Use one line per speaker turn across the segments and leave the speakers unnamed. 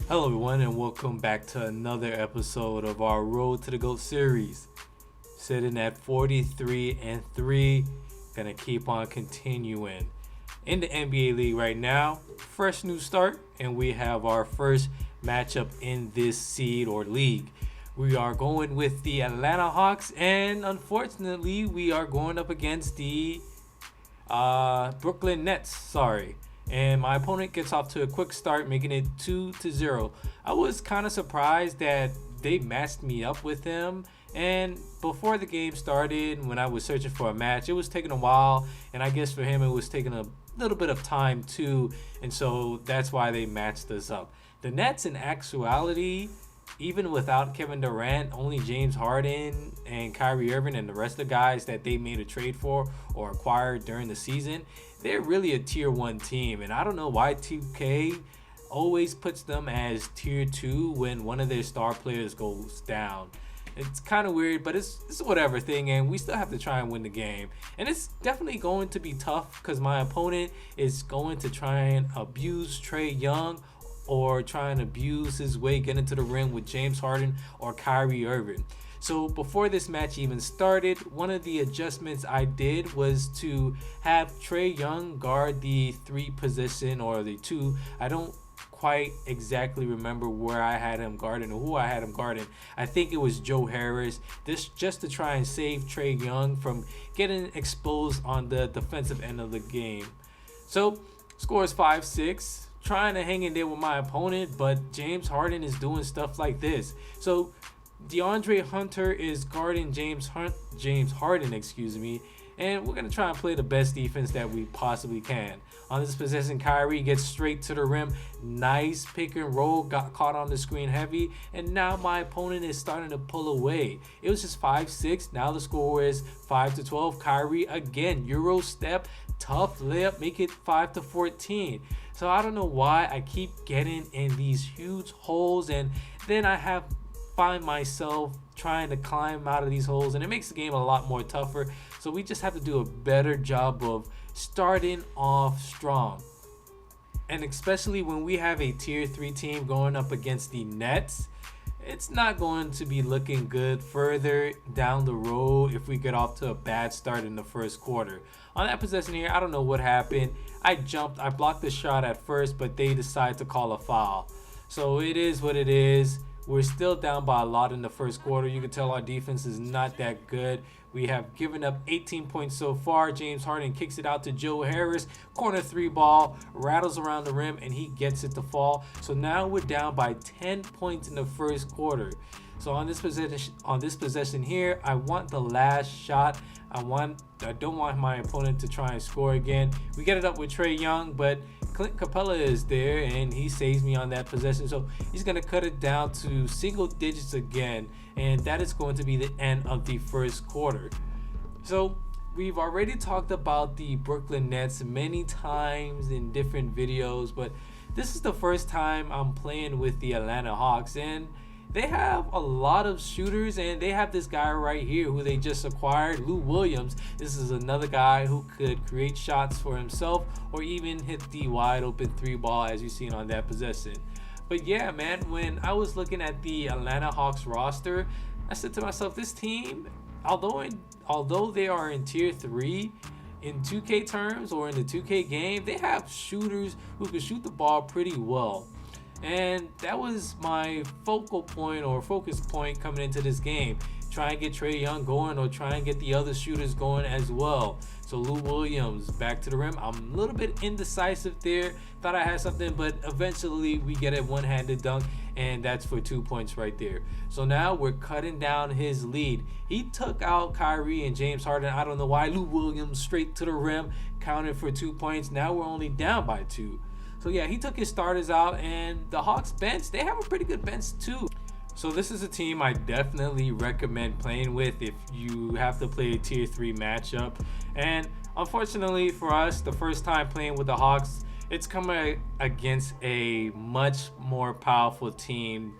Hello, everyone, and welcome back to another episode of our Road to the GOAT series. Sitting at 43 and 3, gonna keep on continuing. In the NBA League right now, fresh new start, and we have our first matchup in this seed or league. We are going with the Atlanta Hawks, and unfortunately, we are going up against the Brooklyn Nets. Sorry. And my opponent gets off to a quick start, making it 2-0. I was kind of surprised that they matched me up with him. And before the game started, when I was searching for a match, it was taking a while. And I guess for him, it was taking a little bit of time too. And so that's why they matched us up. The Nets, in actuality, even without Kevin Durant, only James Harden and Kyrie Irving and the rest of the guys that they made a trade for or acquired during the season, they're really a tier 1 team. And I don't know why 2K always puts them as tier 2 when one of their star players goes down. It's kind of weird, but it's whatever thing, and we still have to try and win the game. And it's definitely going to be tough because my opponent is going to try and abuse Trae Young or try and abuse his way getting to the rim with James Harden or Kyrie Irving. So before this match even started, one of the adjustments I did was to have Trae Young guard the 3 position or the 2. I don't quite exactly remember where I had him guarding or who I had him guarding. I think it was Joe Harris. This just to try and save Trae Young from getting exposed on the defensive end of the game. So score is 5-6. Trying to hang in there with my opponent, but James Harden is doing stuff like this. So DeAndre Hunter is guarding James Harden, and we're gonna try and play the best defense that we possibly can. On this possession, Kyrie gets straight to the rim. Nice pick and roll, got caught on the screen heavy, and now my opponent is starting to pull away. It was just 5-6. Now the score is 5-12. Kyrie again, Euro step, tough layup, make it 5-14. So I don't know why I keep getting in these huge holes, and then I find myself trying to climb out of these holes, and it makes the game a lot more tougher. So we just have to do a better job of starting off strong. And especially when we have a tier 3 team going up against the Nets, it's not going to be looking good further down the road if we get off to a bad start in the first quarter. On that possession here, I don't know what happened. I blocked the shot at first, but they decided to call a foul. So it is what it is. We're still down by a lot in the first quarter. You can tell our defense is not that good. We have given up 18 points so far. James Harden kicks it out to Joe Harris. Corner 3 ball, rattles around the rim, and he gets it to fall. So now we're down by 10 points in the first quarter. So on this possession here, I want the last shot. I don't want my opponent to try and score again. We get it up with Trae Young, but Clint Capella is there and he saves me on that possession. So he's going to cut it down to single digits again, and that is going to be the end of the first quarter. So we've already talked about the Brooklyn Nets many times in different videos, but this is the first time I'm playing with the Atlanta Hawks, and they have a lot of shooters, and they have this guy right here who they just acquired, Lou Williams. This is another guy who could create shots for himself or even hit the wide open 3 ball as you've seen on that possession. But yeah, man, when I was looking at the Atlanta Hawks roster, I said to myself, this team, although they are in tier 3, in 2K terms or in the 2K game, they have shooters who can shoot the ball pretty well. And that was my focal point or focus point coming into this game. Try and get Trae Young going or try and get the other shooters going as well. So Lou Williams back to the rim. I'm a little bit indecisive there. Thought I had something, but eventually we get a one-handed dunk, and that's for 2 points right there. So now we're cutting down his lead. He took out Kyrie and James Harden. I don't know why. Lou Williams straight to the rim, counted for 2 points. Now we're only down by 2. So yeah, he took his starters out, and the Hawks bench, they have a pretty good bench too. So this is a team I definitely recommend playing with if you have to play a tier 3 matchup. And unfortunately for us, the first time playing with the Hawks, it's coming against a much more powerful team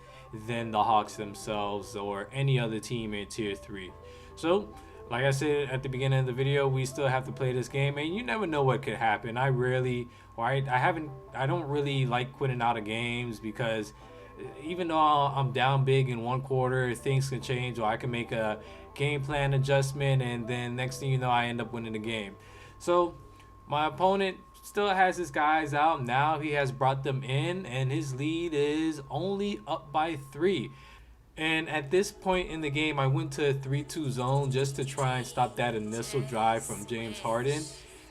than the Hawks themselves or any other team in tier 3. So like I said at the beginning of the video, we still have to play this game, and you never know what could happen. I rarely right? I don't really like quitting out of games because even though I'm down big in one quarter, things can change, or I can make a game plan adjustment, and then next thing you know, I end up winning the game. So my opponent still has his guys out. Now he has brought them in, and his lead is only up by 3. And at this point in the game, I went to a 3-2 zone just to try and stop that initial drive from James Harden.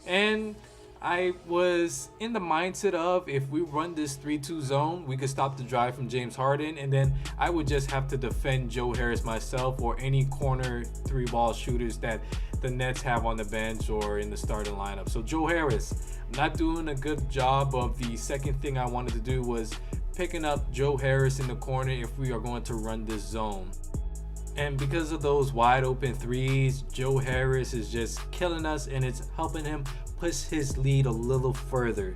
And I was in the mindset of, if we run this 3-2 zone, we could stop the drive from James Harden, and then I would just have to defend Joe Harris myself or any corner 3-ball shooters that the Nets have on the bench or in the starting lineup. So Joe Harris, not doing a good job of the second thing I wanted to do, was picking up Joe Harris in the corner if we are going to run this zone. And because of those wide open threes, Joe Harris is just killing us, and it's helping him push his lead a little further.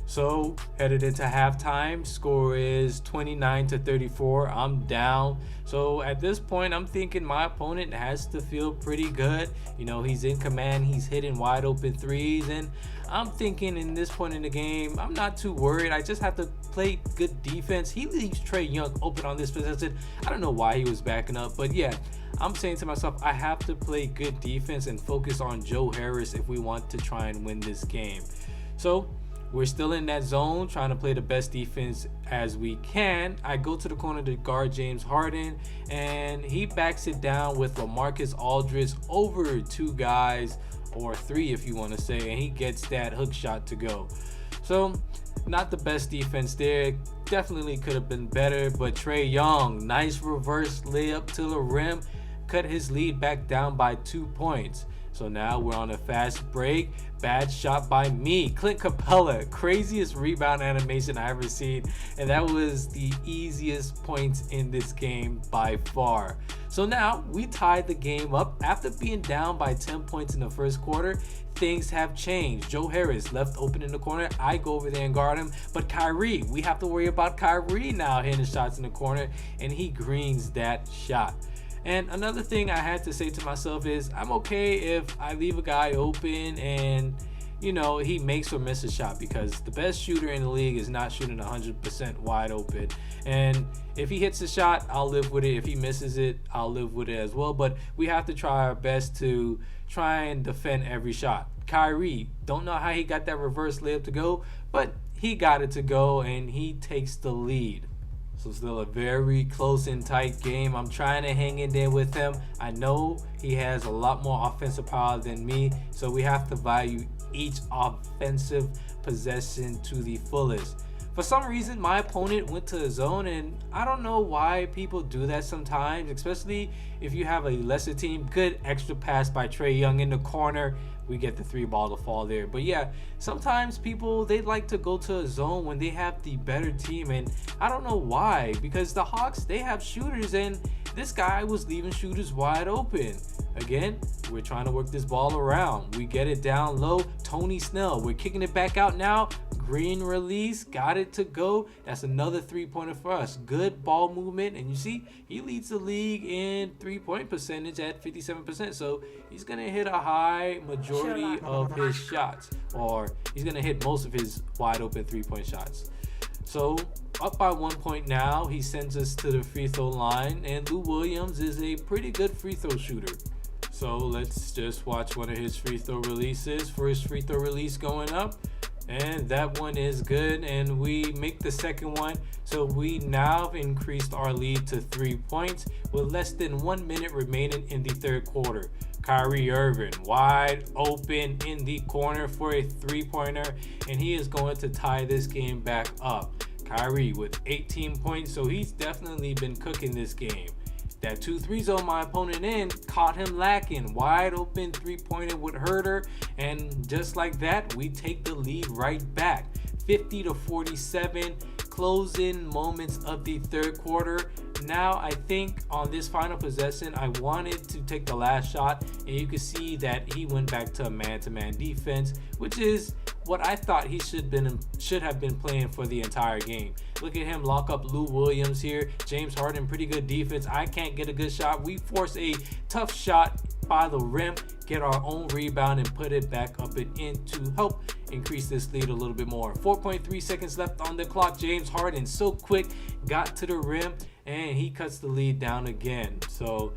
So headed into halftime, score is 29-34. I'm down. So at this point, I'm thinking my opponent has to feel pretty good. You know, he's in command, he's hitting wide open threes, and I'm thinking in this point in the game, I'm not too worried. I just have to play good defense. He leaves Trae Young open on this possession. I don't know why he was backing up, but yeah, I'm saying to myself, I have to play good defense and focus on Joe Harris if we want to try and win this game. So we're still in that zone, trying to play the best defense as we can. I go to the corner to guard James Harden, and he backs it down with LaMarcus Aldridge over 2 guys, or 3 if you want to say, and he gets that hook shot to go. So not the best defense there. Definitely could have been better, but Trae Young, nice reverse layup to the rim, cut his lead back down by 2 points. So now we're on a fast break. Bad shot by me. Clint Capella, craziest rebound animation I ever seen. And that was the easiest points in this game by far. So now we tied the game up. After being down by 10 points in the first quarter, things have changed. Joe Harris left open in the corner. I go over there and guard him. But Kyrie, we have to worry about Kyrie now hitting shots in the corner. And he greens that shot. And another thing I had to say to myself is, I'm okay if I leave a guy open and, you know, he makes or misses a shot, because the best shooter in the league is not shooting 100% wide open. And if he hits a shot, I'll live with it. If he misses it, I'll live with it as well. But we have to try our best to try and defend every shot. Kyrie, don't know how he got that reverse layup to go, but he got it to go, and he takes the lead. So still a very close and tight game. I'm trying to hang in there with him. I know he has a lot more offensive power than me, so we have to value each offensive possession to the fullest. For some reason, my opponent went to the zone, and I don't know why people do that sometimes, especially if you have a lesser team. Good extra pass by Trae Young in the corner. We get the 3-ball to fall there. But yeah, sometimes people, they like to go to a zone when they have the better team, and I don't know why, because the Hawks, they have shooters, and this guy was leaving shooters wide open. Again, we're trying to work this ball around. We get it down low. Tony Snell, we're kicking it back out now. Green release, got it to go. That's another 3-pointer for us. Good ball movement, and you see he leads the league in 3-point percentage at 57%. So he's gonna hit a high majority of his shots, or he's gonna hit most of his wide open 3-point shots. So up by 1 point now, he sends us to the free throw line, and Lou Williams is a pretty good free throw shooter. So let's just watch one of his free throw releases. First free throw release going up, and that one is good, and we make the second one. So we now have increased our lead to 3 points with less than 1 minute remaining in the third quarter. Kyrie Irving wide open in the corner for a 3-pointer, and he is going to tie this game back up. Kyrie with 18 points, so he's definitely been cooking this game. That 2-3 zone my opponent in caught him lacking. Wide open 3-pointer would hurt her, and just like that, we take the lead right back. 50-47, closing moments of the third quarter. Now I think on this final possession, I wanted to take the last shot, and you can see that he went back to a man-to-man defense, which is what I thought he should have been playing for the entire game. Look at him lock up Lou Williams here. James Harden, pretty good defense. I can't get a good shot. We force a tough shot by the rim, get our own rebound, and put it back up and in to help increase this lead a little bit more. 4.3 seconds left on the clock. James Harden so quick, got to the rim, and he cuts the lead down again. So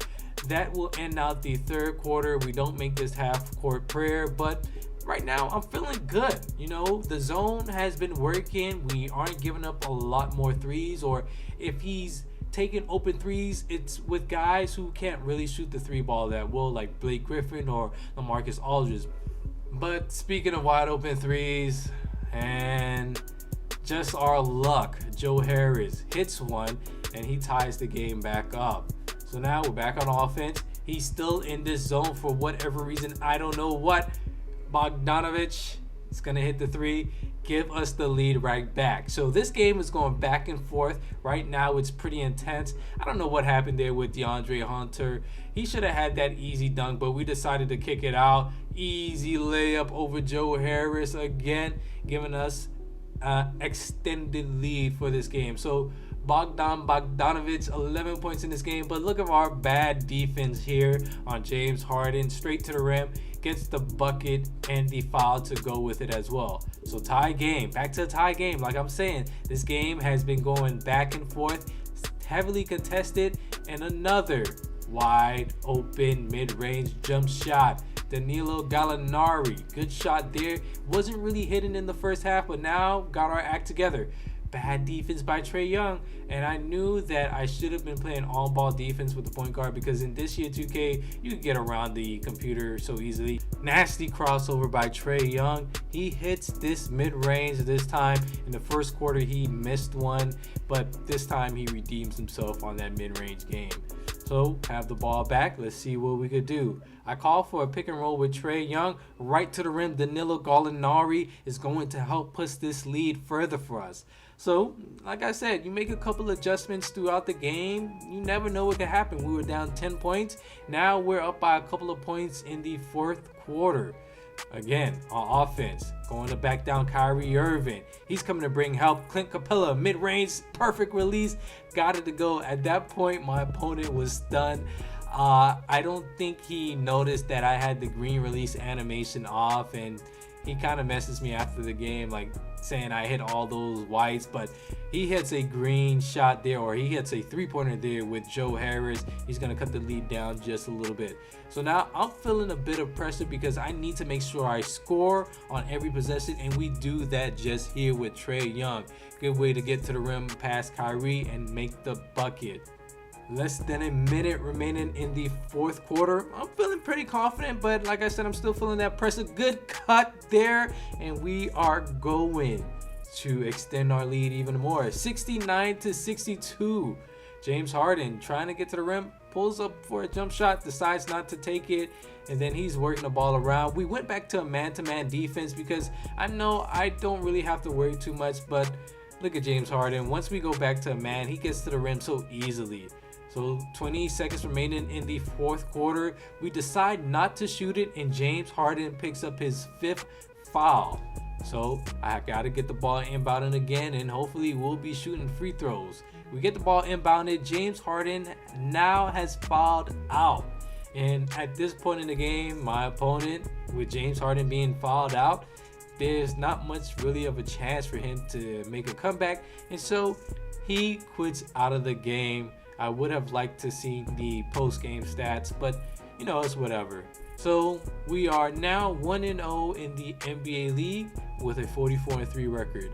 that will end out the third quarter. We don't make this half court prayer, but right now I'm feeling good. You know, the zone has been working. We aren't giving up a lot more threes, or if he's taking open threes, it's with guys who can't really shoot the three ball that well, like Blake Griffin or LaMarcus Aldridge. But speaking of wide open threes, and just our luck, Joe Harris hits one and he ties the game back up. So now we're back on offense. He's still in this zone for whatever reason. I don't know what. Bogdanovic is going to hit the three, give us the lead right back. So this game is going back and forth. Right now it's pretty intense. I don't know what happened there with DeAndre Hunter. He should have had that easy dunk, but we decided to kick it out. Easy layup over Joe Harris again, giving us extended lead for this game. So Bogdanovic, 11 points in this game, but look at our bad defense here on James Harden. Straight to the rim, gets the bucket and the foul to go with it as well. So tie game, back to a tie game. Like I'm saying, this game has been going back and forth, heavily contested, and another wide open mid-range jump shot. Danilo Gallinari, good shot there. Wasn't really hitting in the first half, but now got our act together. Bad defense by Trae Young, and I knew that I should have been playing on-ball defense with the point guard, because in this year 2K you can get around the computer so easily. Nasty crossover by Trae Young. He hits this mid-range this time. In the first quarter he missed one, but this time he redeems himself on that mid-range game. So have the ball back. Let's see what we could do. I call for a pick and roll with Trae Young right to the rim. Danilo Gallinari is going to help push this lead further for us. So, like I said, you make a couple adjustments throughout the game. You never know what could happen. We were down 10 points. Now we're up by a couple of points in the fourth quarter. Again, on offense, going to back down Kyrie Irving. He's coming to bring help. Clint Capella, mid-range, perfect release. Got it to go. At that point, my opponent was stunned. I don't think he noticed that I had the green release animation off, and he kind of messes me after the game, like saying I hit all those whites, but he hits a green shot there, or he hits a three-pointer there with Joe Harris. He's going to cut the lead down just a little bit. So now I'm feeling a bit of pressure because I need to make sure I score on every possession, and we do that just here with Trae Young. Good way to get to the rim past Kyrie and make the bucket. Less than a minute remaining in the fourth quarter. I'm feeling pretty confident, but like I said, I'm still feeling that pressure. Good cut there, and we are going to extend our lead even more. 69-62. James Harden trying to get to the rim, pulls up for a jump shot, decides not to take it, and then he's working the ball around. We went back to a man-to-man defense because I know I don't really have to worry too much, but look at James Harden. Once we go back to a man, he gets to the rim so easily. So 20 seconds remaining in the fourth quarter. We decide not to shoot it, and James Harden picks up his fifth foul. So I got to get the ball inbounded again, and hopefully we'll be shooting free throws. We get the ball inbounded. James Harden now has fouled out. And at this point in the game, my opponent, with James Harden being fouled out, there's not much really of a chance for him to make a comeback. And so he quits out of the game. I would have liked to see the post-game stats, but you know, it's whatever. So we are now 1-0 in the NBA League with a 44-3 record.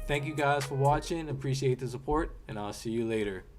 Thank you guys for watching. Appreciate the support, and I'll see you later.